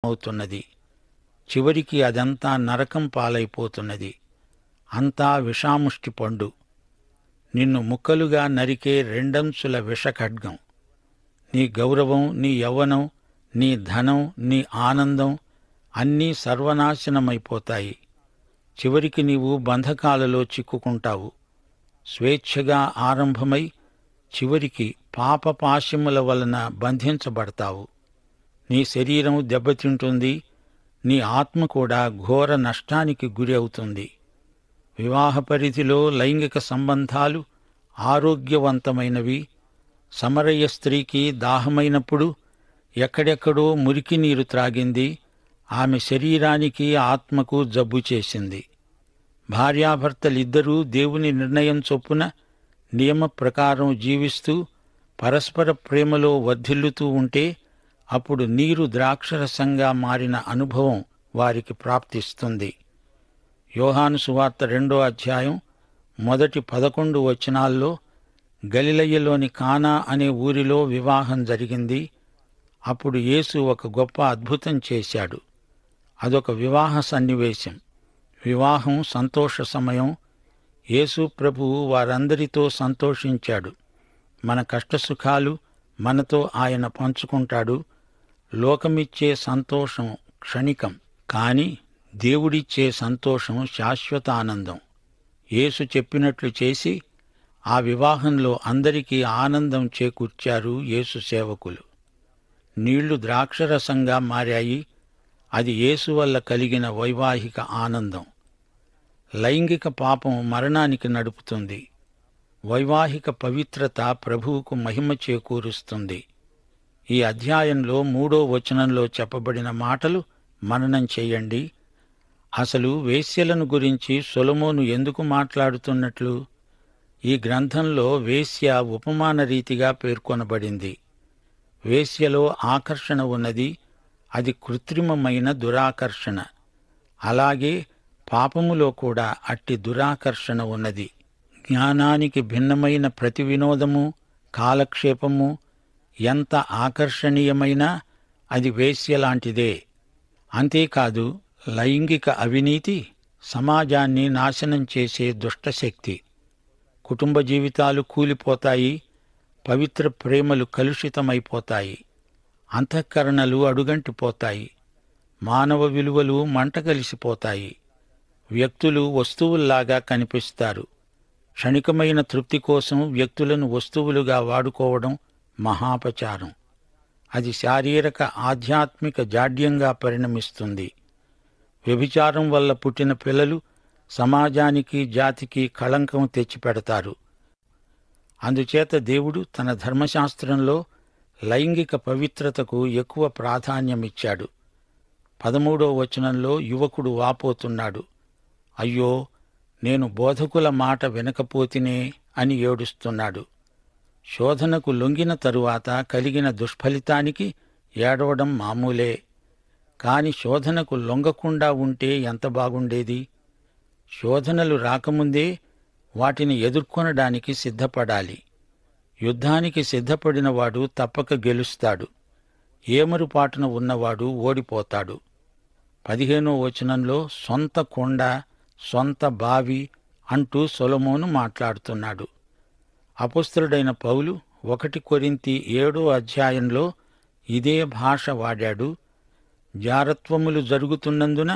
అవుతున్నది. చివరికి అదంతా నరకం పాలైపోతున్నది. అంతా విషాముష్టి పండు. నిన్ను ముక్కలుగా నరికే రెండంచుల విషఖడ్గం. నీ గౌరవం, నీ యవ్వనం, నీ ధనం, నీ ఆనందం అన్నీ సర్వనాశనమైపోతాయి. చివరికి నీవు బంధకాలలో చిక్కుకుంటావు. స్వేచ్ఛగా ఆరంభమై చివరికి పాపపాశముల వలన బంధించబడతావు. నీ శరీరం దెబ్బతింటుంది. నీ ఆత్మ కూడా ఘోర నష్టానికి గురి అవుతుంది. వివాహ పరిధిలో లైంగిక సంబంధాలు ఆరోగ్యవంతమైనవి. సమరయ స్త్రీకి దాహమైనప్పుడు ఎక్కడెక్కడో మురికి నీరు త్రాగింది. ఆమె శరీరానికి ఆత్మకు జబ్బు చేసింది. భార్యాభర్తలిద్దరూ దేవుని నిర్ణయం చొప్పున నియమ ప్రకారం జీవిస్తూ పరస్పర ప్రేమలో వర్ధిల్లుతూ ఉంటే అప్పుడు నీరు ద్రాక్షరసంగా మారిన అనుభవం వారికి ప్రాప్తిస్తుంది. యోహాను సువార్త 2వ అధ్యాయం మొదటి 11 వచనాల్లో గలిలయలోని కానా అనే ఊరిలో వివాహం జరిగింది. అప్పుడు యేసు ఒక గొప్ప అద్భుతం చేశాడు. అదొక వివాహ సన్నివేశం. వివాహం సంతోష సమయం. యేసు ప్రభువు వారందరితో సంతోషించాడు. మన కష్టసుఖాలు మనతో ఆయన పంచుకుంటాడు. లోకమిచ్చే సంతోషం క్షణికం, కాని దేవుడిచ్చే సంతోషం శాశ్వత ఆనందం. యేసు చెప్పినట్లు చేసి ఆ వివాహంలో అందరికీ ఆనందం చేకూర్చారు యేసు సేవకులు. నీళ్లు ద్రాక్షరసంగా మారాయి. అది యేసు వల్ల కలిగిన వైవాహిక ఆనందం. లైంగిక పాపం మరణానికి నడుపుతుంది. వైవాహిక పవిత్రత ప్రభువుకు మహిమ చేకూరుస్తుంది. ఈ అధ్యాయంలో 3వ వచనంలో చెప్పబడిన మాటలు మననం చెయ్యండి. అసలు వేశ్యలను గురించి సొలొమోను ఎందుకు మాట్లాడుతున్నట్లు? ఈ గ్రంథంలో వేశ్య ఉపమాన రీతిగా పేర్కొనబడింది. వేశ్యలో ఆకర్షణ ఉన్నది. అది కృత్రిమమైన దురాకర్షణ. అలాగే పాపములో కూడా అట్టి దురాకర్షణ ఉన్నది. జ్ఞానానికి భిన్నమైన ప్రతి వినోదము, కాలక్షేపము ఎంత ఆకర్షణీయమైనా అది వేశ్యలాంటిదే. అంతేకాదు, లైంగిక అవినీతి సమాజాన్ని నాశనం చేసే దుష్టశక్తి. కుటుంబ జీవితాలు కూలిపోతాయి. పవిత్ర ప్రేమలు కలుషితమైపోతాయి. అంతఃకరణలు అడుగంటిపోతాయి. మానవ విలువలు మంటగలిసిపోతాయి. వ్యక్తులు వస్తువుల్లాగా కనిపిస్తారు. క్షణికమైన తృప్తి కోసం వ్యక్తులను వస్తువులుగా వాడుకోవడం మహాపచారం. అది శారీరక ఆధ్యాత్మిక జాడ్యంగా పరిణమిస్తుంది. వ్యభిచారం వల్ల పుట్టిన పిల్లలు సమాజానికి, జాతికి కళంకం తెచ్చిపెడతారు. అందుచేత దేవుడు తన ధర్మశాస్త్రంలో లైంగిక పవిత్రతకు ఎక్కువ ప్రాధాన్యమిచ్చాడు. 13వ వచనంలో యువకుడు వాపోతున్నాడు. అయ్యో, నేను బోధకుల మాట వినకపోతినే అని ఏడుస్తున్నాడు. శోధనకు లొంగిన తరువాత కలిగిన దుష్ఫలితానికి ఏడవడం మామూలే. కాని శోధనకు లొంగకుండా ఉంటే ఎంత బాగుండేది. శోధనలు రాకముందే వాటిని ఎదుర్కొనడానికి సిద్ధపడాలి. యుద్ధానికి సిద్ధపడినవాడు తప్పక గెలుస్తాడు. ఏమరుపాటున ఉన్నవాడు ఓడిపోతాడు. 15వ వచనంలో సొంత కొండ, సొంత బావి అంటూ సొలొమోను మాట్లాడుతున్నాడు. అపొస్తలుడైన పౌలు 1 కొరింథీ 7వ అధ్యాయంలో ఇదే భాష వాడాడు. జారత్వములు జరుగుతున్నందున